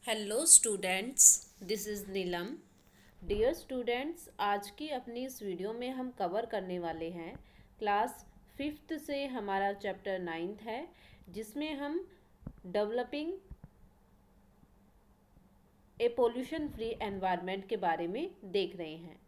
Hello students, this is Neelam. Dear students, आज की अपनी इस वीडियो में हम कवर करने वाले हैं क्लास फिफ्थ से हमारा चैप्टर नाइन्थ है, जिसमें हम developing a pollution free environment के बारे में देख रहे हैं।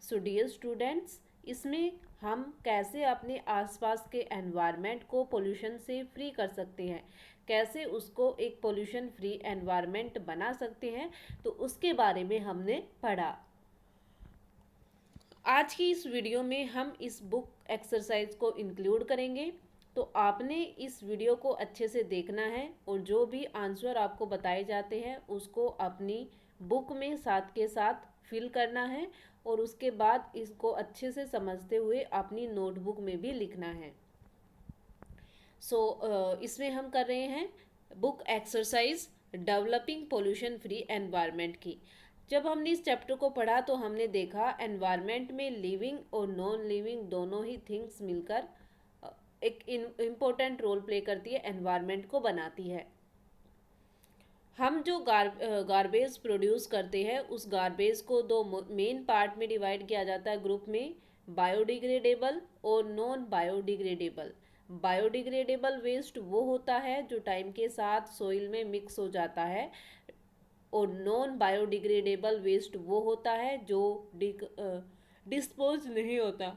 सो डियर स्टूडेंट्स, इसमें हम कैसे अपने आसपास के एनवायरनमेंट को पोल्यूशन से फ्री कर सकते हैं, कैसे उसको एक पोल्यूशन फ्री एनवायरनमेंट बना सकते हैं, तो उसके बारे में हमने पढ़ा। आज की इस वीडियो में हम इस बुक एक्सरसाइज को इंक्लूड करेंगे। तो आपने इस वीडियो को अच्छे से देखना है और जो भी आंसर आपको बताए जाते हैं उसको अपनी बुक में साथ के साथ फिल करना है और उसके बाद इसको अच्छे से समझते हुए अपनी नोटबुक में भी लिखना है। इसमें हम कर रहे हैं book exercise developing pollution free environment की। जब हमने इस चैप्टर को पढ़ा तो हमने देखा एनवायरनमेंट में लिविंग और नॉन लिविंग दोनों ही थिंग्स मिलकर एक इम्पोर्टेंट रोल प्ले करती है, एनवायरनमेंट को बनाती है। हम जो गार्बेज प्रोड्यूस करते हैं उस गार्बेज को दो मेन पार्ट में डिवाइड किया जाता है ग्रुप में, बायोडिग्रेडेबल और नॉन बायोडिग्रेडेबल। बायोडिग्रेडेबल वेस्ट वो होता है जो टाइम के साथ सॉइल में मिक्स हो जाता है और नॉन बायोडिग्रेडेबल वेस्ट वो होता है जो डिस्पोज नहीं होता,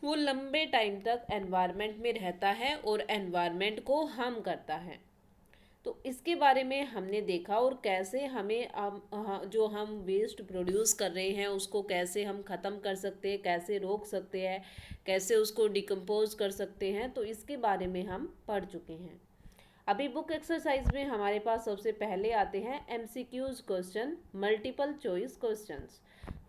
वो लंबे टाइम तक एनवायरनमेंट में रहता है और एनवायरनमेंट को हार्म करता है। तो इसके बारे में हमने देखा और कैसे हमें जो हम वेस्ट प्रोड्यूस कर रहे हैं उसको कैसे हम ख़त्म कर सकते हैं, कैसे रोक सकते हैं, कैसे उसको डिकम्पोज कर सकते हैं, तो इसके बारे में हम पढ़ चुके हैं। अभी बुक एक्सरसाइज में हमारे पास सबसे पहले आते हैं MCQs question, multiple choice questions.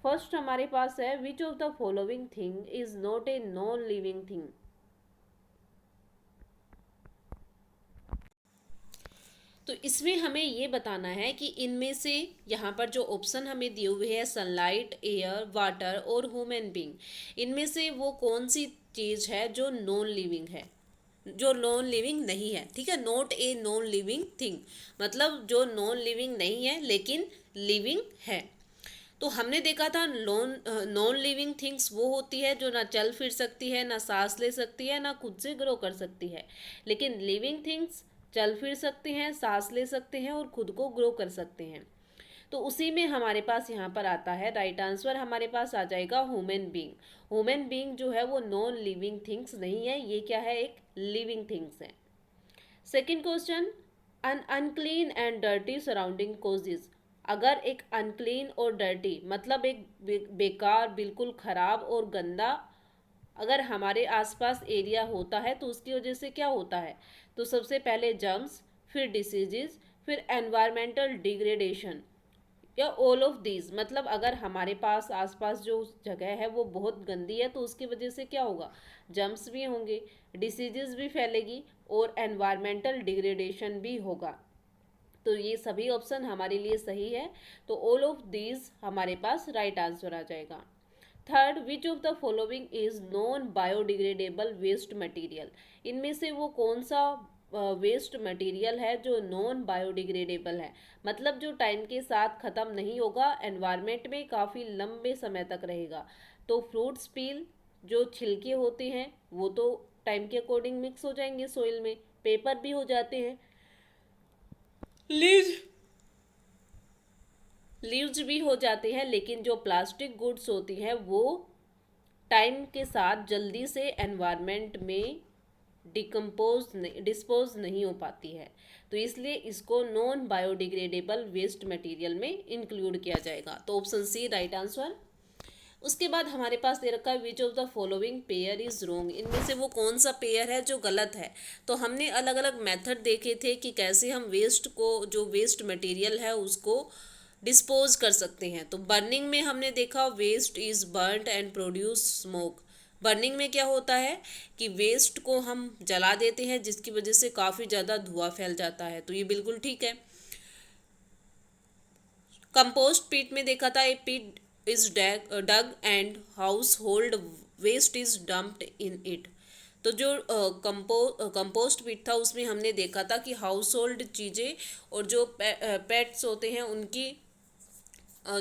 First हमारे पास है which of the following thing is not a non living thing. तो इसमें हमें ये बताना है कि इनमें से यहाँ पर जो ऑप्शन हमें दिए हुए हैं सनलाइट, एयर, वाटर और ह्यूमन बीइंग, इनमें से वो कौन सी चीज़ है जो नॉन लिविंग है, जो नॉन लिविंग नहीं है। ठीक है, not a non living thing मतलब जो नॉन लिविंग नहीं है लेकिन लिविंग है। तो हमने देखा था नॉन लिविंग थिंग्स वो होती है जो ना चल फिर सकती है, ना सांस ले सकती है, ना खुद से ग्रो कर सकती है। लेकिन लिविंग थिंग्स चल फिर सकते हैं, सांस ले सकते हैं और खुद को ग्रो कर सकते हैं। तो उसी में हमारे पास यहाँ पर आता है राइट आंसर, हमारे पास आ जाएगा ह्यूमन बीइंग। ह्यूमन बीइंग जो है वो नॉन लिविंग थिंग्स नहीं है, ये क्या है, एक लिविंग थिंग्स है। Second question, un unclean and dirty surroundings causes. अगर एक अनक्लीन और डर्टी मतलब एक बेकार, बिल्कुल खराब और गंदा अगर हमारे आसपास एरिया होता है तो उसकी वजह से क्या होता है, तो सबसे पहले जर्म्स, फिर डिसीजेज, फिर एनवायरमेंटल डिग्रेडेशन या ऑल ऑफ दीज। मतलब अगर हमारे पास आसपास जो जगह है वो बहुत गंदी है तो उसकी वजह से क्या होगा, जर्म्स भी होंगे, डिसीजेज भी फैलेगी और एनवायरमेंटल डिग्रेडेशन भी होगा। तो ये सभी ऑप्शन हमारे लिए सही है, तो ऑल ऑफ दीज हमारे पास राइट आंसर आ जाएगा। Third, which of the following is non biodegradable waste material. इनमें से वो कौन सा वेस्ट मटेरियल है जो नॉन बायोडिग्रेडेबल है, मतलब जो टाइम के साथ ख़त्म नहीं होगा, एनवायरनमेंट में काफ़ी लंबे समय तक रहेगा। तो फ्रूट्स पील, जो छिलके होते हैं वो तो टाइम के अकॉर्डिंग मिक्स हो जाएंगे सॉइल में, पेपर भी हो जाते हैं, लीव्स लीव्स भी हो जाते हैं, लेकिन जो प्लास्टिक गुड्स होती हैं वो टाइम के साथ जल्दी से एनवायरनमेंट में डिस्पोज नहीं हो पाती है। तो इसलिए इसको नॉन बायोडिग्रेडेबल वेस्ट मटेरियल में इंक्लूड किया जाएगा, तो ऑप्शन सी राइट आंसर। उसके बाद हमारे पास दे रखा है which of the following pair is wrong. इनमें से वो कौन सा पेयर है जो गलत है। तो हमने अलग अलग मेथड देखे थे कि कैसे हम वेस्ट को, जो वेस्ट मटेरियल है उसको डिस्पोज कर सकते हैं। तो बर्निंग में हमने देखा waste is burned and produce smoke. Burning में क्या होता है कि वेस्ट को हम जला देते हैं जिसकी वजह से काफ़ी ज़्यादा धुआं फैल जाता है, तो ये बिल्कुल ठीक है। कंपोस्ट पीट में देखा था a pit is dug and household waste is dumped in it. तो जो कंपोस्ट पिट था उसमें हमने देखा था कि हाउस होल्ड चीज़ें और जो पेट्स होते हैं उनकी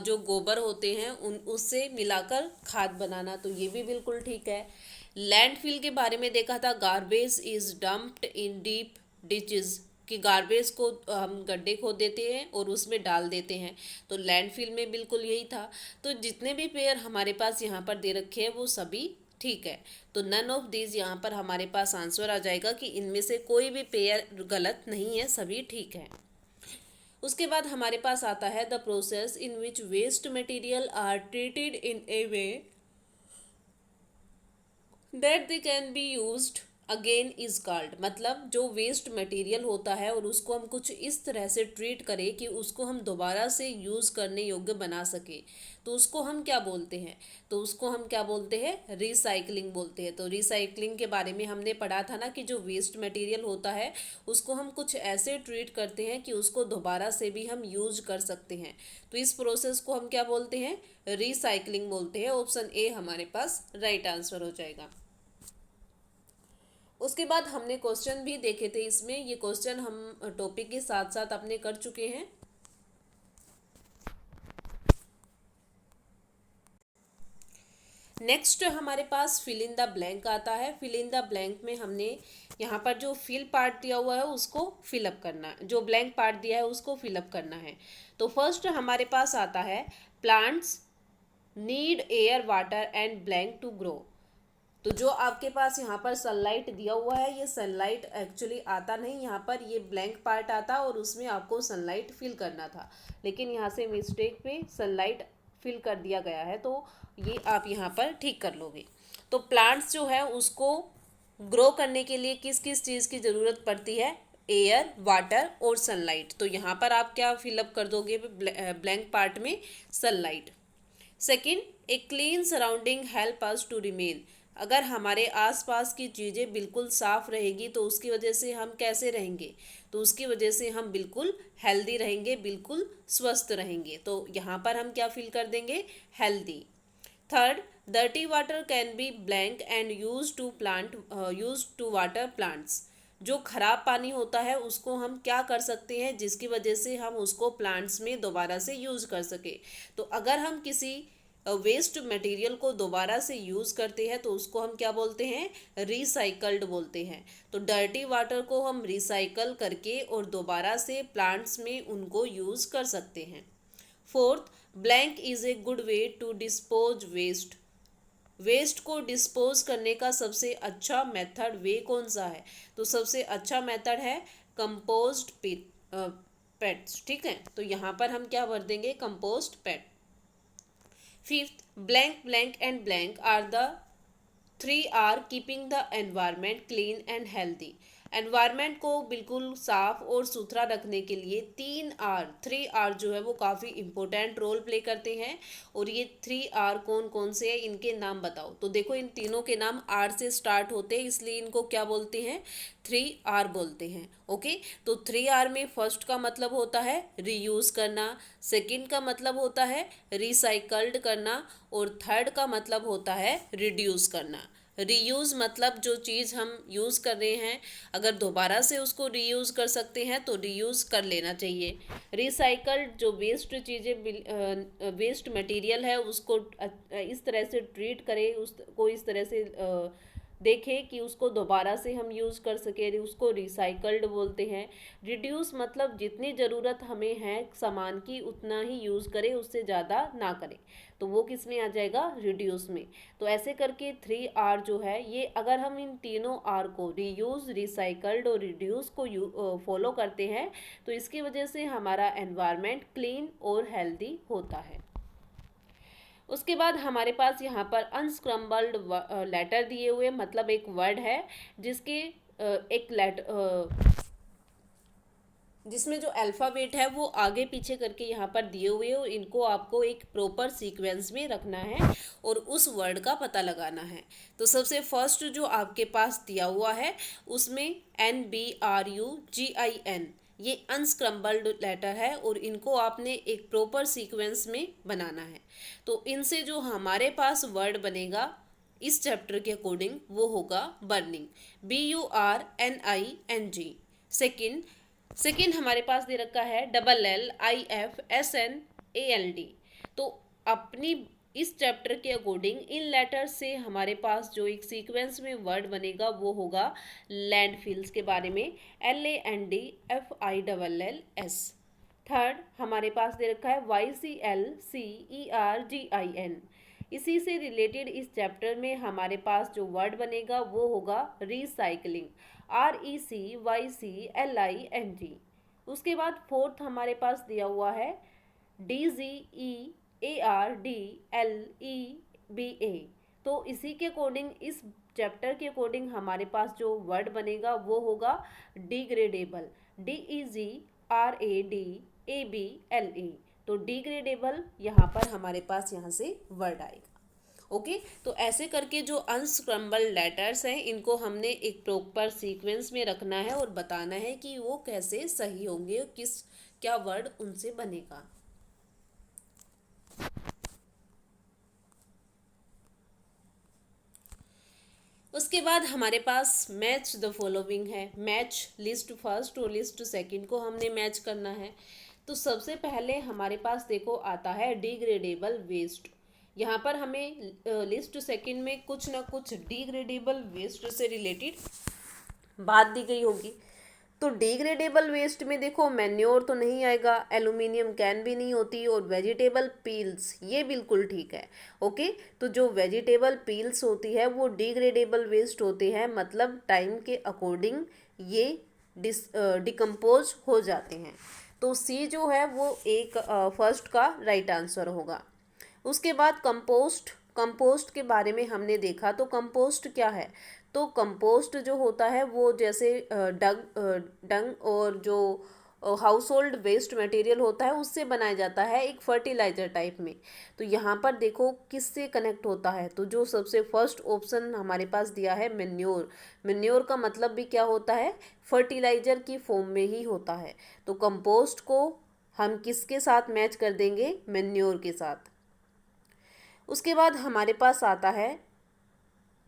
जो गोबर होते हैं उन उससे मिलाकर खाद बनाना, तो ये भी बिल्कुल ठीक है। लैंडफिल के बारे में देखा था, garbage is dumped in deep ditches, कि गार्बेज को हम गड्ढे खोद देते हैं और उसमें डाल देते हैं, तो लैंडफिल में बिल्कुल यही था। तो जितने भी पेयर हमारे पास यहाँ पर दे रखे हैं वो सभी ठीक है, तो नन ऑफ दीज यहाँ पर हमारे पास आंसर आ जाएगा कि इनमें से कोई भी पेयर गलत नहीं है, सभी ठीक है। उसके बाद हमारे पास आता है the process in which waste material are treated in a way that they can be used again is called, मतलब जो वेस्ट मटेरियल होता है और उसको हम कुछ इस तरह से ट्रीट करें कि उसको हम दोबारा से यूज़ करने योग्य बना सके, तो उसको हम क्या बोलते हैं, तो उसको हम क्या बोलते हैं, रिसाइकलिंग बोलते हैं। तो रिसाइकलिंग के बारे में हमने पढ़ा था ना कि जो वेस्ट मटेरियल होता है उसको हम कुछ ऐसे ट्रीट करते हैं कि उसको दोबारा से भी हम यूज कर सकते हैं, तो इस प्रोसेस को हम क्या बोलते हैं, रिसाइकलिंग बोलते हैं। ऑप्शन ए हमारे पास राइट आंसर हो जाएगा। उसके बाद हमने क्वेश्चन भी देखे थे, इसमें ये क्वेश्चन हम टॉपिक के साथ साथ अपने कर चुके हैं। नेक्स्ट हमारे पास फिल इन द ब्लैंक आता है। फिल इन द ब्लैंक में हमने यहाँ पर जो फिल पार्ट दिया हुआ है उसको फिलअप करना है, जो ब्लैंक पार्ट दिया है उसको फिलअप करना है। तो फर्स्ट हमारे पास आता है plants need air water and blank to grow. तो जो आपके पास यहाँ पर सनलाइट दिया हुआ है, ये सनलाइट एक्चुअली आता नहीं, यहाँ पर ये ब्लैंक पार्ट आता और उसमें आपको सनलाइट फिल करना था, लेकिन यहाँ से मिस्टेक पे सनलाइट फिल कर दिया गया है, तो ये आप यहाँ पर ठीक कर लोगे। तो प्लांट्स जो है उसको ग्रो करने के लिए किस किस चीज़ की ज़रूरत पड़ती है, एयर, वाटर और सनलाइट। तो यहाँ पर आप क्या फिलअप कर दोगे ब्लैंक पार्ट में, sunlight. Second, a clean surrounding help us to remain. अगर हमारे आसपास की चीज़ें बिल्कुल साफ़ रहेगी तो उसकी वजह से हम कैसे रहेंगे, तो उसकी वजह से हम बिल्कुल हेल्दी रहेंगे, बिल्कुल स्वस्थ रहेंगे। तो यहाँ पर हम क्या फिल कर देंगे, healthy. Third, dirty water can be blank and use to water plants. जो खराब पानी होता है उसको हम क्या कर सकते हैं जिसकी वजह से हम उसको प्लांट्स में दोबारा से यूज़ कर सके। तो अगर हम किसी वेस्ट मटेरियल को दोबारा से यूज़ करते हैं तो उसको हम क्या बोलते हैं, रिसाइकल्ड बोलते हैं। तो डर्टी वाटर को हम रिसाइकल करके और दोबारा से प्लांट्स में उनको यूज़ कर सकते हैं। Fourth, blank is a good way to dispose waste. Waste को डिस्पोज करने का सबसे अच्छा मेथड वे कौन सा है, तो सबसे अच्छा मेथड है कंपोस्ट पेट्स, ठीक है। तो यहाँ पर हम क्या भर देंगे, compost pit. Fifth, blank blank and blank are the 3 R keeping the environment clean and healthy. Environment को बिल्कुल साफ और सुथरा रखने के लिए 3 R जो है वो काफ़ी इंपॉर्टेंट रोल प्ले करते हैं। और ये 3 R कौन कौन से हैं, इनके नाम बताओ। तो देखो इन तीनों के नाम R से स्टार्ट होते हैं, इसलिए इनको क्या बोलते हैं, 3 R बोलते हैं। ओके, तो 3 R में फर्स्ट का मतलब होता है रीयूज़ करना, सेकंड का मतलब होता है रिसाइकल्ड करना, और थर्ड का मतलब होता है रिड्यूस करना। रीयूज़ मतलब जो चीज़ हम यूज़ कर रहे हैं अगर दोबारा से उसको रीयूज़ कर सकते हैं तो रीयूज़ कर लेना चाहिए। रिसाइकल्ड जो वेस्ट चीज़ें, वेस्ट मटेरियल है उसको इस तरह से ट्रीट करें, उसको इस तरह से देखें कि उसको दोबारा से हम यूज़ कर सकें, उसको रिसाइकल्ड बोलते हैं। रिड्यूस मतलब जितनी ज़रूरत हमें है सामान की उतना ही यूज़ करें, उससे ज़्यादा ना करें, तो वो किस में आ जाएगा, रिड्यूस में। तो ऐसे करके 3 R जो है ये अगर हम इन तीनों R को रीयूज़, रिसाइकल्ड और रिड्यूस को फॉलो करते हैं तो इसकी वजह से हमारा एनवायरनमेंट क्लीन और हेल्दी होता है। उसके बाद हमारे पास यहाँ पर अनस्क्रम्बल्ड लेटर दिए हुए, मतलब एक वर्ड है जिसके एक जिसमें जो अल्फ़ाबेट है वो आगे पीछे करके यहाँ पर दिए हुए हैं और इनको आपको एक प्रॉपर सीक्वेंस में रखना है और उस वर्ड का पता लगाना है। तो सबसे फर्स्ट जो आपके पास दिया हुआ है उसमें NBRUGIN, ये अनस्क्रम्बल्ड लेटर है और इनको आपने एक प्रॉपर सीक्वेंस में बनाना है। तो इनसे जो हमारे पास वर्ड बनेगा इस चैप्टर के अकॉर्डिंग वो होगा बर्निंग, BURNING। सेकंड सेकंड हमारे पास दे रखा है LLIFSNALD। तो अपनी इस चैप्टर के अकॉर्डिंग इन लेटर से हमारे पास जो एक सीक्वेंस में वर्ड बनेगा वो होगा लैंडफिल्स के बारे में, LANDFILLS। थर्ड हमारे पास दे रखा है YCLCERGIN। इसी से रिलेटेड इस चैप्टर में हमारे पास जो वर्ड बनेगा वो होगा रिसाइकलिंग, RECYCLING। उसके बाद फोर्थ हमारे पास दिया हुआ है DGEARDLEBA। तो इसी के अकॉर्डिंग इस चैप्टर के अकॉर्डिंग हमारे पास जो वर्ड बनेगा वो होगा डिग्रेडेबल, DEGRADABLE। तो डिग्रेडेबल यहाँ पर हमारे पास यहाँ से वर्ड आएगा। ओके, तो ऐसे करके जो अनस्क्रम्बल्ड लेटर्स हैं इनको हमने एक प्रॉपर सीक्वेंस में रखना है और बताना है कि वो कैसे सही होंगे, किस क्या वर्ड उनसे बनेगा। उसके बाद हमारे पास मैच द फॉलोइंग है। मैच लिस्ट फर्स्ट और लिस्ट सेकंड को हमने मैच करना है। तो सबसे पहले हमारे पास देखो आता है डिग्रेडेबल वेस्ट। यहाँ पर हमें लिस्ट सेकंड में कुछ ना कुछ डिग्रेडेबल वेस्ट से रिलेटेड बात दी गई होगी। तो डिग्रेडेबल वेस्ट में देखो मैन्योर तो नहीं आएगा, एल्यूमिनियम कैन भी नहीं होती, और वेजिटेबल पील्स ये बिल्कुल ठीक है। ओके, तो जो वेजिटेबल पील्स होती है वो डिग्रेडेबल वेस्ट होते हैं, मतलब टाइम के अकॉर्डिंग ये डिकम्पोज हो जाते हैं। तो सी जो है वो एक फर्स्ट का राइट आंसर होगा। उसके बाद कंपोस्ट, कंपोस्ट के बारे में हमने देखा। तो कंपोस्ट क्या है? तो कंपोस्ट जो होता है वो जैसे डंग और जो हाउस होल्ड वेस्ट मटेरियल होता है उससे बनाया जाता है एक फर्टिलाइजर टाइप में। तो यहाँ पर देखो किससे कनेक्ट होता है, तो जो सबसे फर्स्ट ऑप्शन हमारे पास दिया है मेन्योर। मेन्योर का मतलब भी क्या होता है? फर्टिलाइजर की फॉर्म में ही होता है। तो कंपोस्ट को हम किसके साथ मैच कर देंगे? मेन्योर के साथ। उसके बाद हमारे पास आता है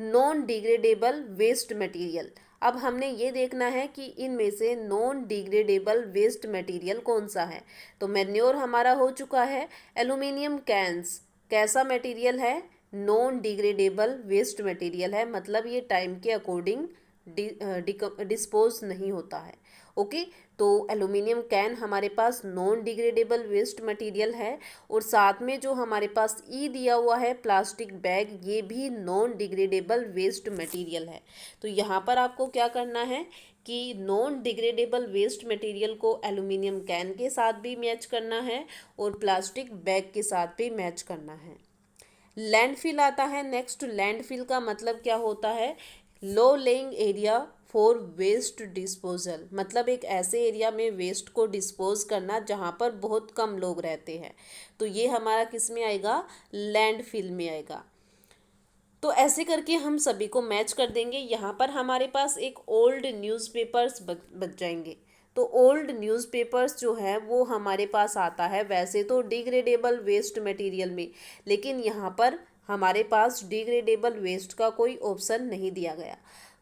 नॉन डिग्रेडेबल वेस्ट मटेरियल। अब हमने ये देखना है कि इनमें से नॉन डिग्रेडेबल वेस्ट मटेरियल कौन सा है। तो मैन्योर हमारा हो चुका है। एल्यूमिनियम कैंस कैसा मटेरियल है? नॉन डिग्रेडेबल वेस्ट मटेरियल है, मतलब ये टाइम के अकॉर्डिंग डिस्पोज नहीं होता है। ओके, तो एल्यूमिनियम कैन हमारे पास नॉन डिग्रेडेबल वेस्ट मटेरियल है। और साथ में जो हमारे पास ई दिया हुआ है प्लास्टिक बैग, ये भी नॉन डिग्रेडेबल वेस्ट मटेरियल है। तो यहाँ पर आपको क्या करना है कि नॉन डिग्रेडेबल वेस्ट मटेरियल को एल्यूमिनियम कैन के साथ भी मैच करना है और प्लास्टिक बैग के साथ भी मैच करना है। लैंडफिल आता है नेक्स्ट। लैंडफिल का मतलब क्या होता है? Low lying area for waste disposal, मतलब एक ऐसे एरिया में वेस्ट को डिस्पोज करना जहाँ पर बहुत कम लोग रहते हैं। तो ये हमारा किस में आएगा? लैंडफिल में आएगा। तो ऐसे करके हम सभी को मैच कर देंगे। यहाँ पर हमारे पास एक ओल्ड न्यूज़पेपर्स बच जाएंगे। तो ओल्ड न्यूज़पेपर्स जो है वो हमारे पास आता है वैसे तो डिग्रेडेबल वेस्ट मटेरियल में, लेकिन यहाँ पर हमारे पास डिग्रेडेबल वेस्ट का कोई ऑप्शन नहीं दिया गया,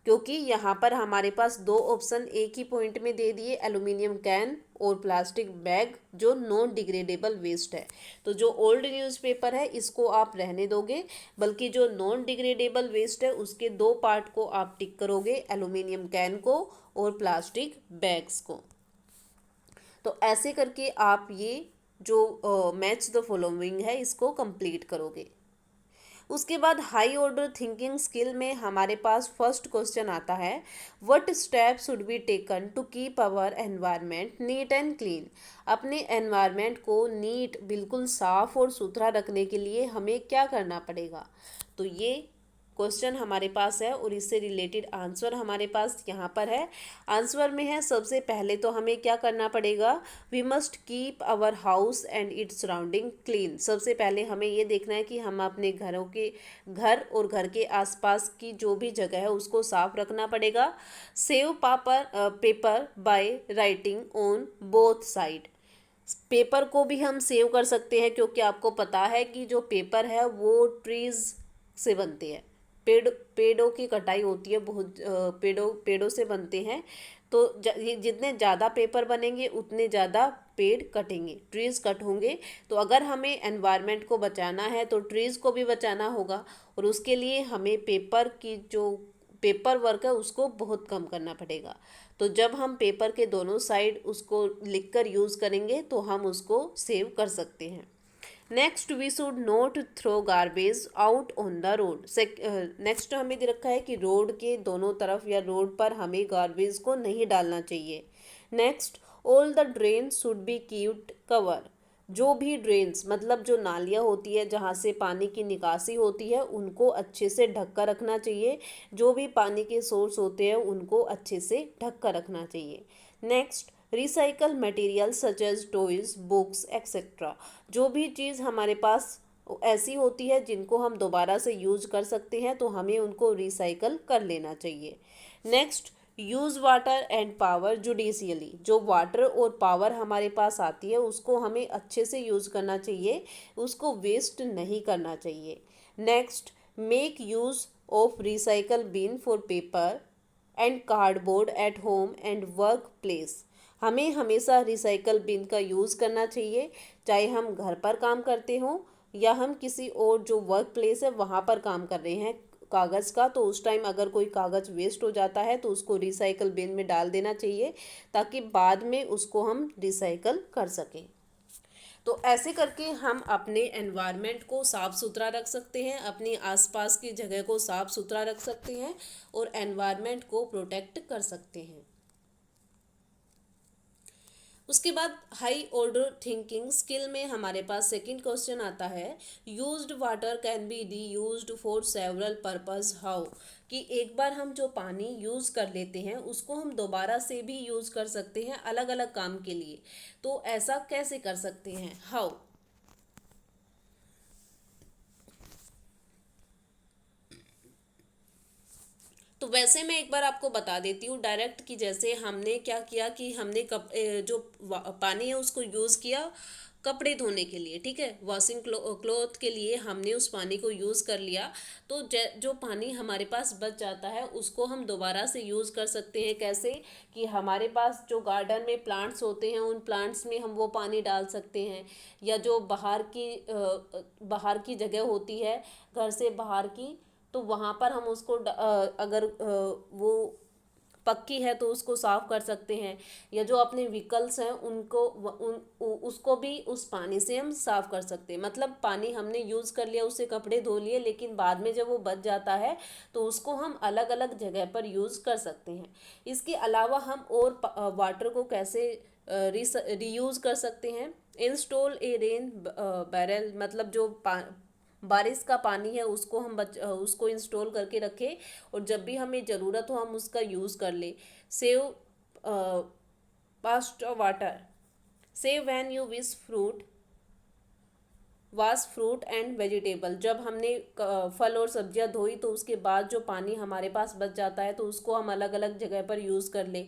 क्योंकि यहाँ पर हमारे पास दो ऑप्शन एक ही पॉइंट में दे दिए, एल्यूमिनियम कैन और प्लास्टिक बैग जो नॉन डिग्रेडेबल वेस्ट है। तो जो ओल्ड न्यूज़पेपर है इसको आप रहने दोगे, बल्कि जो नॉन डिग्रेडेबल वेस्ट है उसके दो पार्ट को आप टिक करोगे, एल्यूमिनियम कैन को और प्लास्टिक बैग्स को। तो ऐसे करके आप ये जो मैच द फॉलोइंग है इसको कंप्लीट करोगे। उसके बाद हाई ऑर्डर थिंकिंग स्किल में हमारे पास फर्स्ट क्वेश्चन आता है, what step should be taken to keep our environment neat and clean. अपने एनवायरनमेंट को नीट बिल्कुल साफ और सुथरा रखने के लिए हमें क्या करना पड़ेगा। तो ये क्वेश्चन हमारे पास है और इससे रिलेटेड आंसर हमारे पास यहाँ पर है। आंसर में है सबसे पहले तो हमें क्या करना पड़ेगा, we must keep our house and its surrounding clean. सबसे पहले हमें ये देखना है कि हम अपने घर और घर के आसपास की जो भी जगह है उसको साफ रखना पड़ेगा। Save paper by writing on both side. Paper को भी हम सेव कर सकते हैं, क्योंकि आपको पता है कि जो पेपर है वो ट्रीज से बनते हैं। पेड़ों की कटाई होती है, बहुत पेड़ों से बनते हैं। तो जितने ज़्यादा पेपर बनेंगे उतने ज़्यादा पेड़ कटेंगे, ट्रीज़ कट होंगे। तो अगर हमें एनवायरनमेंट को बचाना है तो ट्रीज़ को भी बचाना होगा, और उसके लिए हमें पेपर की जो पेपर वर्क है उसको बहुत कम करना पड़ेगा। तो जब हम पेपर के दोनों साइड उसको लिखकर यूज़ करेंगे तो हम उसको सेव कर सकते हैं। Next we should not throw garbage out on the road. Next हमें दे रखा है कि रोड के दोनों तरफ या रोड पर हमें गार्बेज को नहीं डालना चाहिए। Next, all the drain should be keeped cover. जो भी ड्रेन्स मतलब जो नालियाँ होती है जहाँ से पानी की निकासी होती है उनको अच्छे से ढक कर रखना चाहिए। जो भी पानी के सोर्स होते हैं उनको अच्छे से ढक कर रखना चाहिए। Next, recycle material such as toys, books etcetera. जो भी चीज़ हमारे पास ऐसी होती है जिनको हम दोबारा से यूज कर सकते हैं तो हमें उनको रिसाइकल कर लेना चाहिए। Next, use water and power judicially. जो वाटर और पावर हमारे पास आती है उसको हमें अच्छे से यूज़ करना चाहिए, उसको वेस्ट नहीं करना चाहिए। Next, make use of recycle been for paper and cardboard at home and work place. हमें हमेशा रिसाइकल बिन का यूज़ करना चाहिए, चाहे हम घर पर काम करते हों या हम किसी और जो वर्क प्लेस है वहाँ पर काम कर रहे हैं कागज़ का। तो उस टाइम अगर कोई कागज़ वेस्ट हो जाता है तो उसको रिसाइकल बिन में डाल देना चाहिए ताकि बाद में उसको हम रिसाइकल कर सकें। तो ऐसे करके हम अपने एनवायरनमेंट को साफ़ सुथरा रख सकते हैं, अपनी आसपास की जगह को साफ़ सुथरा रख सकते हैं और एनवायरनमेंट को प्रोटेक्ट कर सकते हैं। उसके बाद हाई ऑर्डर थिंकिंग स्किल में हमारे पास सेकंड क्वेश्चन आता है, used water can B reused for several purpose how. कि एक बार हम जो पानी यूज़ कर लेते हैं उसको हम दोबारा से भी यूज़ कर सकते हैं अलग अलग काम के लिए। तो ऐसा कैसे कर सकते हैं, हाउ। तो वैसे मैं एक बार आपको बता देती हूँ डायरेक्ट कि जैसे हमने क्या किया कि हमने जो पानी है उसको यूज़ किया कपड़े धोने के लिए, ठीक है, वॉशिंग क्लॉथ के लिए हमने उस पानी को यूज़ कर लिया। तो जो पानी हमारे पास बच जाता है उसको हम दोबारा से यूज़ कर सकते हैं। कैसे कि हमारे पास जो गार्डन में प्लांट्स होते हैं उन प्लांट्स में हम वो पानी डाल सकते हैं, या जो बाहर की जगह होती है घर से बाहर की, तो वहाँ पर हम उसको अगर वो पक्की है तो उसको साफ कर सकते हैं, या जो अपने व्हीकल्स हैं उनको उसको भी उस पानी से हम साफ कर सकते हैं। मतलब पानी हमने यूज़ कर लिया, उससे कपड़े धो लिए, लेकिन बाद में जब वो बच जाता है तो उसको हम अलग अलग जगह पर यूज़ कर सकते हैं। इसके अलावा हम और वाटर को कैसे रीयूज़ कर सकते हैं। इंस्टॉल ए रेन बैरल, मतलब जो बारिश का पानी है उसको हम उसको इंस्टॉल करके रखें और जब भी हमें ज़रूरत हो हम उसका यूज़ कर ले। Save past water, save when you wish fruit wash fruit and vegetable. जब हमने फल और सब्जियां धोई तो उसके बाद जो पानी हमारे पास बच जाता है तो उसको हम अलग अलग जगह पर यूज़ कर ले,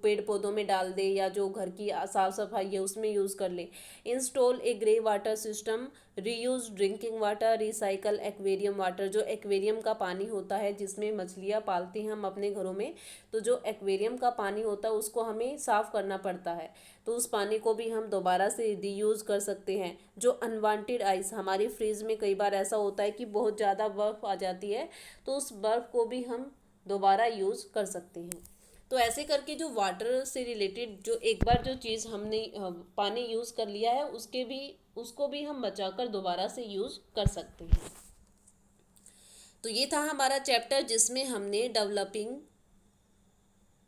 पेड़ पौधों में डाल दे, या जो घर की साफ़ सफाई है उसमें यूज़ कर ले। Install a grey water system, reuse drinking water, recycle aquarium water. जो एक्वेरियम का पानी होता है जिसमें मछलियाँ पालते हैं हम अपने घरों में, तो जो एक्वेरियम का पानी होता है उसको हमें साफ़ करना पड़ता है, तो उस पानी को भी हम दोबारा से रीयूज़ कर सकते हैं। जो अनवांटेड आइस, हमारी फ्रिज में कई बार ऐसा होता है कि बहुत ज़्यादा बर्फ़ आ जाती है तो उस बर्फ़ को भी हम दोबारा यूज़ कर सकते हैं। तो ऐसे करके जो वाटर से रिलेटेड जो एक बार जो चीज़ हमने पानी यूज़ कर लिया है उसको भी हम बचाकर दोबारा से यूज़ कर सकते हैं। तो ये था हमारा चैप्टर जिसमें हमने डेवलपिंग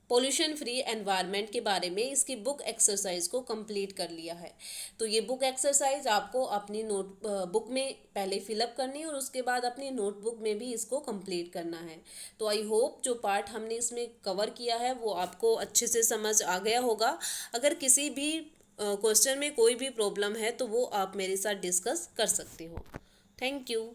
पोल्यूशन फ्री एनवायरनमेंट के बारे में इसकी बुक एक्सरसाइज को कंप्लीट कर लिया है। तो ये बुक एक्सरसाइज आपको अपनी नोट बुक में पहले फिलअप करनी है और उसके बाद अपनी नोटबुक में भी इसको कंप्लीट करना है। तो आई होप जो पार्ट हमने इसमें कवर किया है वो आपको अच्छे से समझ आ गया होगा। अगर किसी भी क्वेश्चन में कोई भी प्रॉब्लम है तो वो आप मेरे साथ डिस्कस कर सकते हो। Thank you.